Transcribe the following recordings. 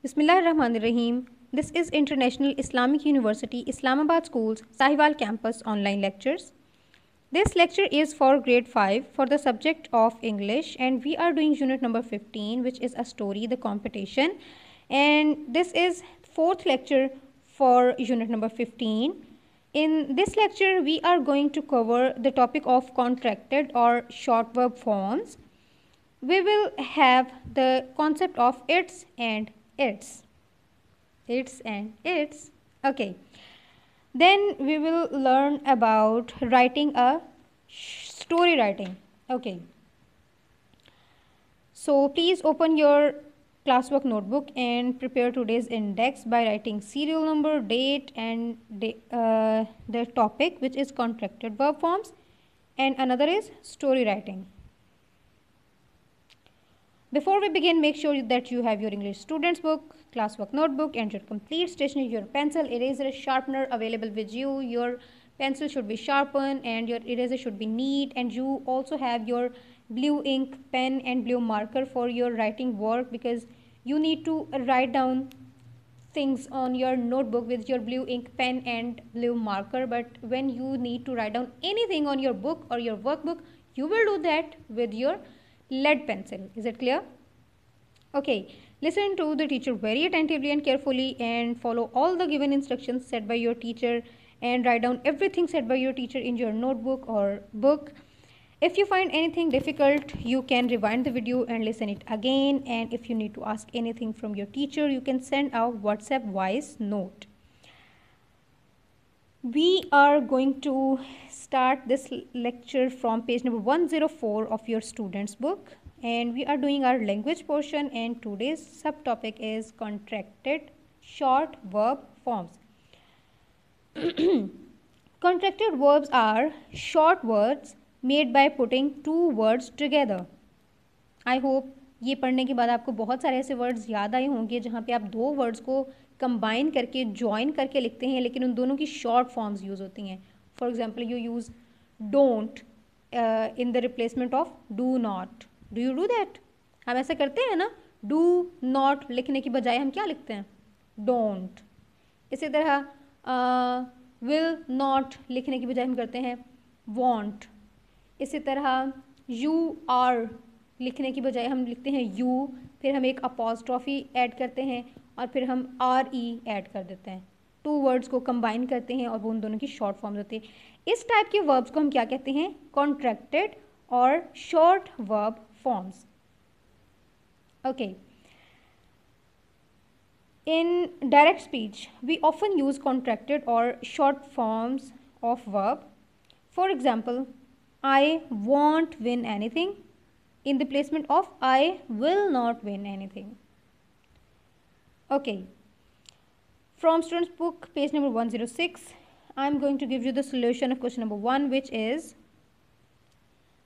Bismillahirrahmanirrahim. This is International Islamic University, Islamabad Schools, Sahiwal Campus online lectures. This lecture is for grade 5 for the subject of English, and we are doing unit number 15, which is a story, the competition. And this is fourth lecture for unit number 15. In this lecture, we are going to cover the topic of contracted or short verb forms. We will have the concept of its and its. Okay. Then we will learn about writing a story writing. Okay. So please open your classwork notebook and prepare today's index by writing serial number, date, and the topic, which is contracted verb forms, and another is story writing. Before we begin, make sure that you have your English student's book, classwork notebook, and your complete stationery, your pencil, eraser, sharpener available with you. Your pencil should be sharpened and your eraser should be neat, and you also have your blue ink pen and blue marker for your writing work, because you need to write down things on your notebook with your blue ink pen and blue marker. But when you need to write down anything on your book or your workbook, you will do that with your lead pencil. Is it clear? Okay, listen to the teacher very attentively and carefully and follow all the given instructions set by your teacher, and write down everything said by your teacher in your notebook or book. If you find anything difficult, you can rewind the video and listen it again, and if you need to ask anything from your teacher, you can send a WhatsApp voice note. We are going to start this lecture from page number 104 of your student's book, and we are doing our language portion, and today's subtopic is contracted short verb forms. Contracted verbs are short words made by putting two words together. I hope ये पढ़ने के बाद आपको बहुत सारे ऐसे words याद आए होंगे जहाँ पे आप दो वर्ड्स को कंबाइन करके जॉइन करके लिखते हैं, लेकिन उन दोनों की शॉर्ट फॉर्म्स यूज़ होती हैं. For example, you use don't in the replacement of do not. Do you do that? हम ऐसा करते हैं ना. डू नॉट लिखने की बजाय हम क्या लिखते हैं? डोंट. इसी तरह विल नॉट लिखने की बजाय हम करते हैं वॉन्ट. इसी तरह यू आर लिखने की बजाय हम लिखते हैं यू, फिर हम एक अपॉस्ट्रॉफी ऐड करते हैं और फिर हम आर ई ऐड कर देते हैं. टू वर्ड्स को कंबाइन करते हैं और वो उन दोनों की शॉर्ट फॉर्म्स होती है. इस टाइप के वर्ब्स को हम क्या कहते हैं? कॉन्ट्रैक्टेड और short verb forms. Okay. In direct speech, we often use contracted or short forms of verb. For example, I won't win anything in the placement of I will not win anything. Okay. From student's book, page number 106, I am going to give you the solution of question number 1, which is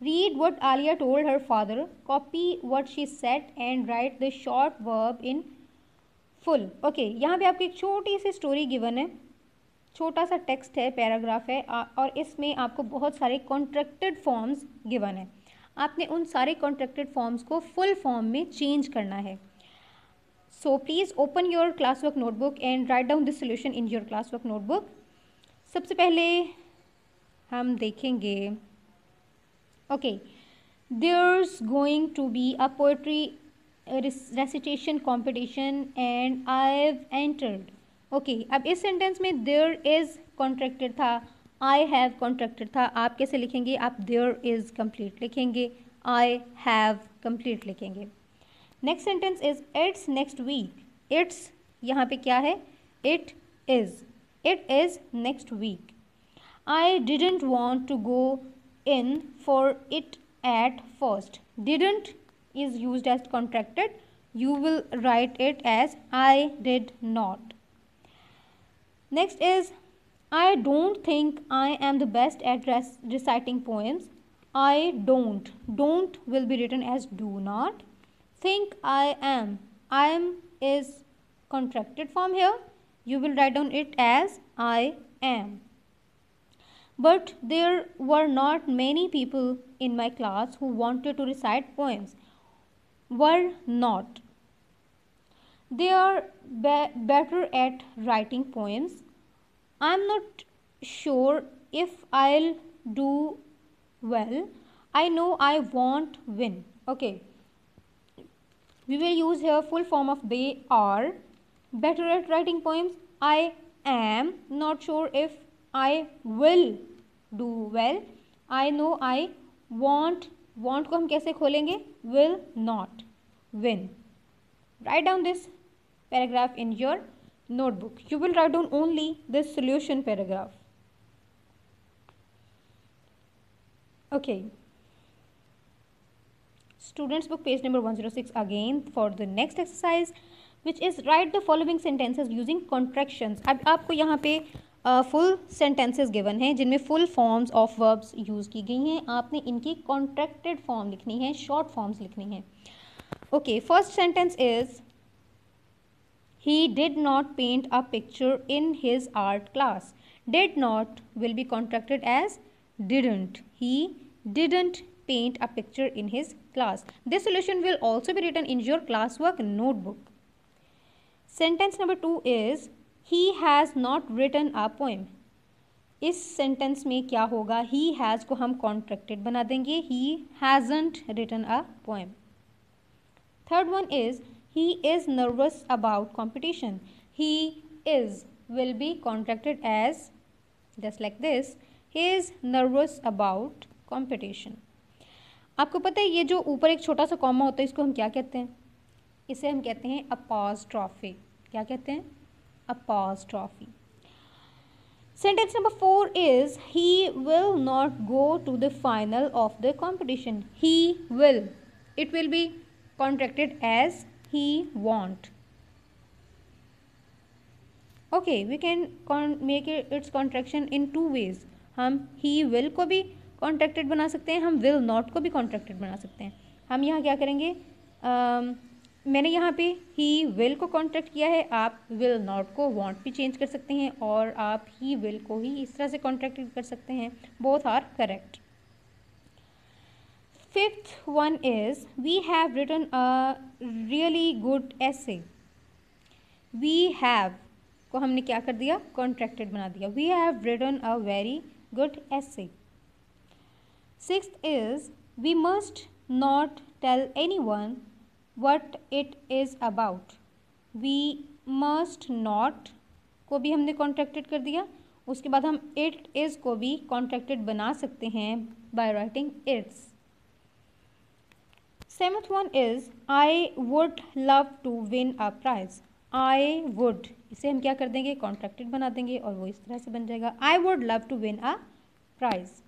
read what Alia told her father, copy what she said, and write the short verb in full. Okay, यहाँ पे आपको एक छोटी सी story given है, छोटा सा text है, paragraph है, और इसमें आपको बहुत सारे कॉन्ट्रैक्टेड फॉर्म्स गिवन है. आपने उन सारे कॉन्ट्रैक्टेड फॉर्म्स को फुल फॉर्म में चेंज करना है. So please open your class work notebook and write down this solution in your class work notebook. सबसे पहले हम देखेंगे. Okay, there's going to be a poetry recitation competition and I've entered. Okay, अब इस sentence में there is contracted था, I have contracted था. आप कैसे लिखेंगे? आप there is complete लिखेंगे, I have complete लिखेंगे. Next sentence is it's next week. it's यहाँ पे क्या है? it is next week. I didn't want to go in for it at first. didn't is used as contracted. You will write it as I did not. Next is I don't think I am the best at reciting poems. I don't will be written as do not. Think I am. I am is contracted form here. You will write down it as I am. But there were not many people in my class who wanted to recite poems. Were not. They are better at writing poems. I'm not sure if I'll do well. I know I won't win. Okay, we will use here full form of they are better at writing poems. I am not sure if I will do well. I know I won't. Want को हम कैसे खोलेंगे? Will not win. Write down this paragraph in your notebook. You will write down only this solution paragraph. Okay. Students book page number 106 again for the next exercise, which is write the following sentences using contractions. अब आपको यहाँ पे full sentences given हैं जिनमें full forms of verbs use की गई हैं. आपने इनकी contracted form लिखनी है, short forms लिखनी है. Okay, first sentence is he did not paint a picture in his art class. Did not will be contracted as didn't. He didn't paint a picture in his class. This solution will also be written in your classwork notebook. Sentence number 2 is he has not written a poem. इस sentence में क्या होगा? He has को हम contracted बना देंगे. He hasn't written a poem. Third one is he is nervous about competition. He is will be contracted as just like this. He is nervous about competition. आपको पता है ये जो ऊपर एक छोटा सा कॉमा होता है इसको हम क्या कहते हैं? इसे हम कहते हैं apostrophe. क्या कहते हैं? Apostrophe. Sentence number 4 is he will not go to the final of the competition. He will. It will be contracted as he won't. Okay, we can make its contraction in two ways. हम he will को भी contracted बना सकते हैं, हम will not को भी contracted बना सकते हैं. हम यहाँ क्या करेंगे? मैंने यहाँ पे he will को contract किया है. आप will not को want भी change कर सकते हैं और आप he will को ही इस तरह से contracted कर सकते हैं. Both are correct. Fifth one is we have written a really good essay. We have को हमने क्या कर दिया? Contracted बना दिया. We have written a very good essay. Sixth is we must not tell anyone what it is about. We must not को भी हमने contracted कर दिया. उसके बाद हम it is को भी contracted बना सकते हैं by writing its. Seventh one is I would love to win a prize. I would इसे हम क्या कर देंगे? Contracted बना देंगे और वो इस तरह से बन जाएगा I would love to win a prize.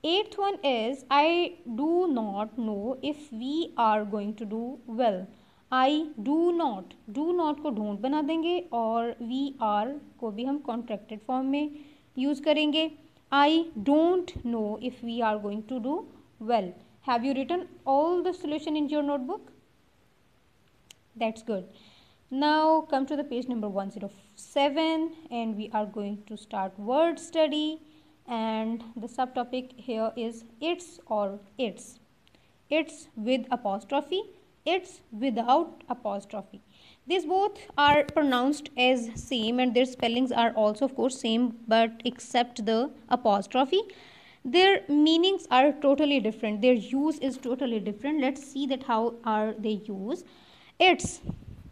Eighth one is I do not know if we are going to do well. I do not को don't बना देंगे और we are को भी हम contracted form में use करेंगे. I don't know if we are going to do well. Have you written all the solution in your notebook? That's good. Now come to the page number 107 and we are going to start word study, and the subtopic here is its or its. It's with apostrophe, it's without apostrophe. These both are pronounced as same and their spellings are also of course same, but except the apostrophe their meanings are totally different. Their use is totally different. Let's see that how are they used. It's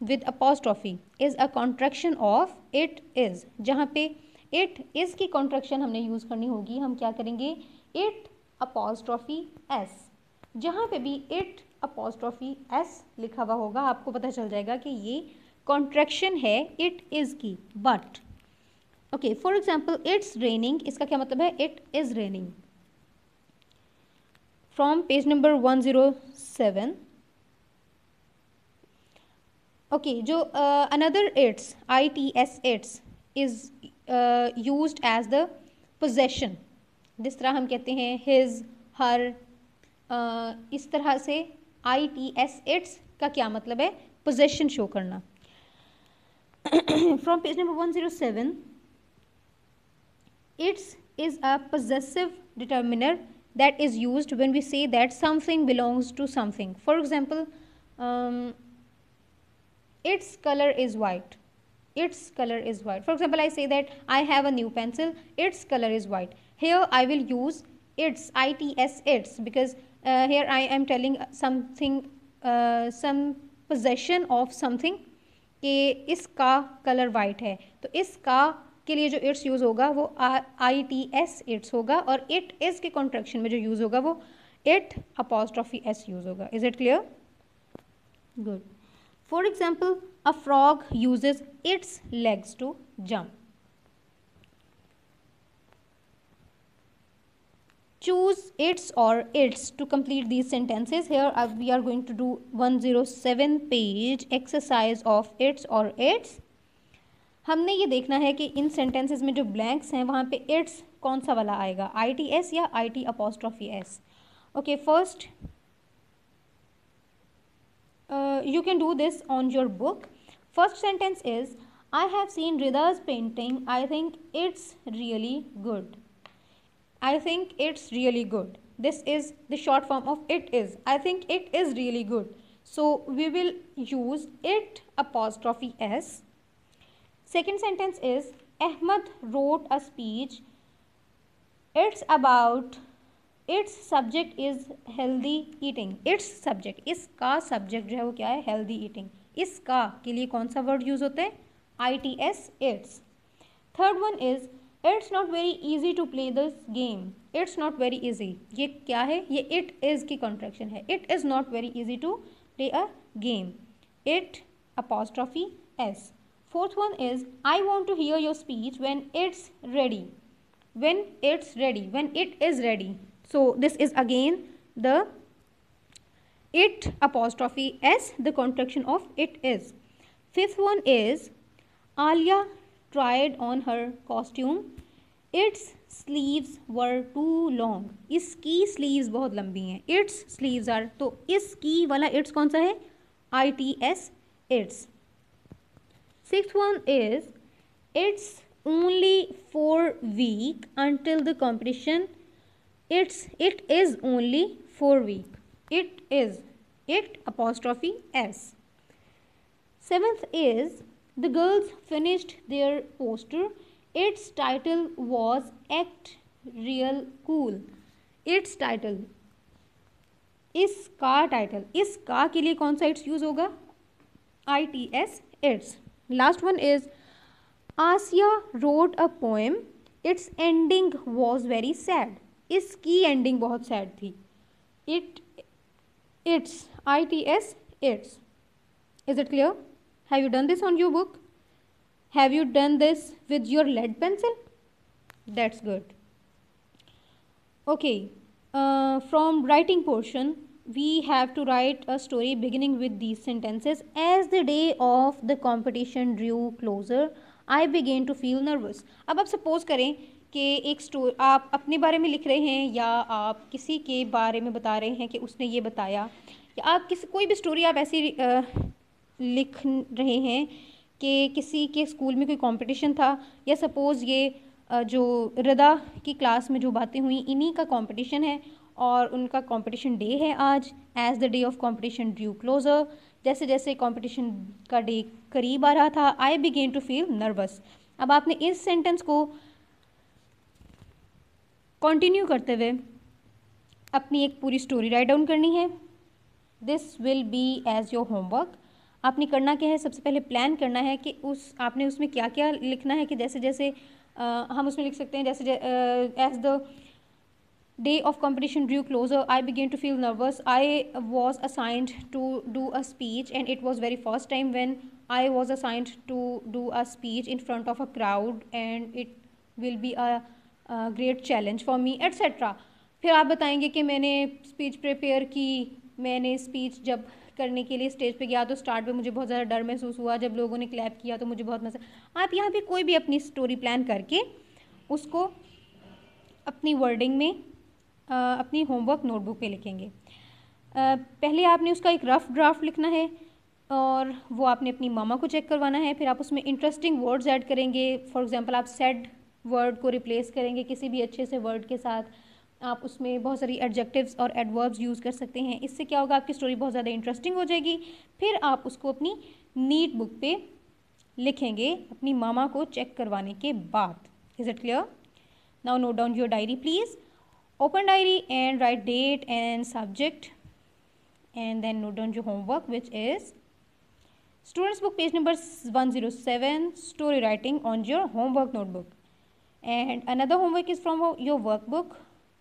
with apostrophe is a contraction of it is. जहाँ पे it is की contraction हमने use करनी होगी, हम क्या करेंगे? It apostrophe s. जहाँ पे भी it apostrophe s लिखा हुआ होगा आपको पता चल जाएगा कि ये contraction है it is की. But okay, for example, it's raining. इसका क्या मतलब है? It is raining. From page number 107. Okay, जो another its, its is used as the possession. जिस तरह हम कहते हैं his, her, इस तरह से its का क्या मतलब है? Possession show करना. From page number 107, its is a possessive determiner that is used when we say that something belongs to something. For example, its color is white. Its color is white. For example, I say that I have a new pencil, its color is white. Here I will use its, its, because here I am telling something, some possession of something, कि इसका colour white है, तो इसका के लिए जो it's use होगा वो ITS इट्स होगा, और इट इज़ के कॉन्ट्रैक्शन में जो यूज़ होगा वो इट अपॉस्ट्रॉफी S यूज़ होगा. Is it clear? Good. For example, a frog uses its legs to jump. Choose its or its to complete these sentences. Here we are going to do 107 page exercise of its or its. हमने ये देखना है कि इन sentences में जो blanks हैं वहाँ पे its कौन सा वाला आएगा, ITS या IT apostrophe S. Okay, first you can do this on your book. First sentence is, I have seen Rida's painting. I think it's really good. I think it's really good. This is the short form of it is. I think it is really good. So we will use it apostrophe S. Second sentence is, Ahmed wrote a speech. It's about, its subject is healthy eating. Its subject, इसका subject जो है वो क्या है, healthy eating. इसका के लिए कौन सा वर्ड यूज होता है, ITS it's. Third one is, it's not very easy to play this game. It's not very easy, ये क्या है, ये इट इज़ की कॉन्ट्रैक्शन है. It is not very easy to play a game. It apostrophe S. Fourth one is, I want to hear your speech when it's ready. When it's ready, when it is ready. So this is again the it apostrophe S, the contraction of it is. Fifth one is, Alia tried on her costume. Its sleeves were too long. इसकी sleeves बहुत लंबी हैं. Its sleeves are, तो इसकी वाला its कौन सा है, ITS its. Sixth one is, it's only 4 week until the competition. It is only 4 week. It is, it apostrophe S. Seventh is, the girls finished their poster. Its title was Act Real Cool. Its title, इसका title, इसका के लिए कौन सा its use होगा, ITS its. Last one is, Asya wrote a poem. Its ending was very sad. इसकी ending बहुत sad थी. Its, ITS its. Is it clear? Have you done this on your book? Have you done this with your lead pencil? That's good. Okay, from writing portion, we have to write a story beginning with these sentences. As the day of the competition drew closer, I began to feel nervous. अब आप suppose करें कि एक story आप अपने बारे में लिख रहे हैं, या आप किसी के बारे में बता रहे हैं कि उसने ये बताया, या आप किसी कोई भी स्टोरी आप ऐसी लिख रहे हैं कि किसी के स्कूल में कोई कंपटीशन था, या सपोज़ ये जो रिदा की क्लास में जो बातें हुई इन्हीं का कंपटीशन है और उनका कंपटीशन डे है आज. As the day of competition drew closer, जैसे जैसे कंपटीशन का डे करीब आ रहा था, I began to feel nervous. अब आपने इस सेंटेंस को कंटिन्यू करते हुए अपनी एक पूरी स्टोरी राइट डाउन करनी है. This will be as your homework. आपने करना क्या है, सबसे पहले प्लान करना है कि आपने उसमें क्या क्या लिखना है, कि जैसे जैसे हम उसमें लिख सकते हैं, जैसे as the day of competition drew closer, I began to feel nervous, I was assigned to do a speech and it was very first time when I was assigned to do a speech in front of a crowd and it will be a great challenge for me, etcetera. फिर आप बताएंगे कि मैंने speech prepare की, मैंने speech जब करने के लिए स्टेज पे गया तो स्टार्ट पे मुझे बहुत ज़्यादा डर महसूस हुआ, जब लोगों ने क्लैप किया तो मुझे बहुत मज़ा. आप यहाँ पे कोई भी अपनी स्टोरी प्लान करके उसको अपनी वर्डिंग में अपनी होमवर्क नोटबुक पे लिखेंगे. पहले आपने उसका एक रफ ड्राफ्ट लिखना है और वो आपने अपनी मामा को चेक करवाना है. फिर आप उसमें इंटरेस्टिंग वर्ड्स ऐड करेंगे. फॉर एग्जांपल आप सेड वर्ड को रिप्लेस करेंगे किसी भी अच्छे से वर्ड के साथ. आप उसमें बहुत सारी एडजेक्टिव्स और एडवर्ब्स यूज़ कर सकते हैं. इससे क्या होगा, आपकी स्टोरी बहुत ज़्यादा इंटरेस्टिंग हो जाएगी. फिर आप उसको अपनी नीट बुक पे लिखेंगे अपनी मामा को चेक करवाने के बाद. Is it clear? Now note down your diary please. Open diary and write date and subject, and then note down your homework, which is students book page number 107, story writing on your homework notebook. And another homework is from your workbook.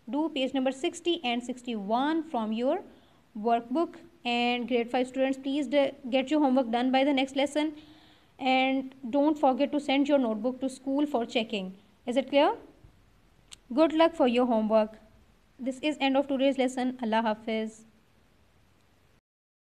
Do page number 60 and 61 from your workbook. And grade 5 students, please get your homework done by the next lesson, and don't forget to send your notebook to school for checking. Is it clear? Good luck for your homework. This is end of today's lesson. Allah Hafiz.